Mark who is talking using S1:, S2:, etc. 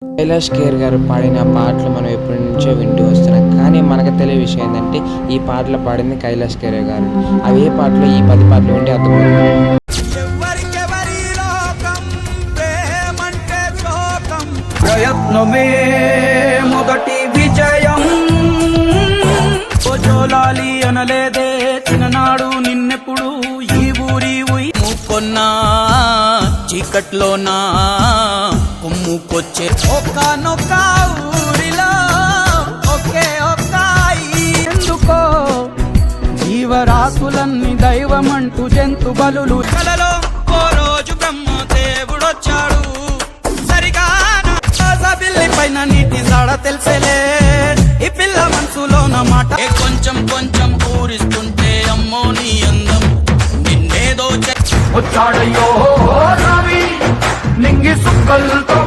S1: కైలాష్ ఖేర్ గారు పాడిన పాటలు మనం ఎప్పటి నుంచో వింటూ వస్తున్నాం. కానీ మనకు తెలియని విషయం ఏంటంటే ఈ పాటలు పాడింది కైలాష్ ఖేర్ గారు. అవి ఏ పాటలు ఈ 10 పాటలు వింటే అర్థమవుతుంది.
S2: ప్రయత్నమే మొదటి విజయం. జోలాలి అనలేదే చిన్ననాడు నిన్నెప్పుడు ఈ ఊరి కొన్నా చీకట్లోనా కొమ్ముకొచ్చే ఒక్కనొక్క ఊరిలో ఒకే ఒక్క ఎందుకో జీవరాశులన్నీ దైవమంటూ జంతు బలులు కలలో ఓ రోజు బ్రహ్మదేవుడొచ్చాడు. సరిగా బిల్లి పైన నీటి సాడ తెలిసేలే ఈ పిల్ల మనసులోన మాట కొంచెం కొంచెం ఊరిస్తుంటే అమ్మో నీ అందం నిన్నేదో వచ్చాడయ్యో నింగి సుక్కలతో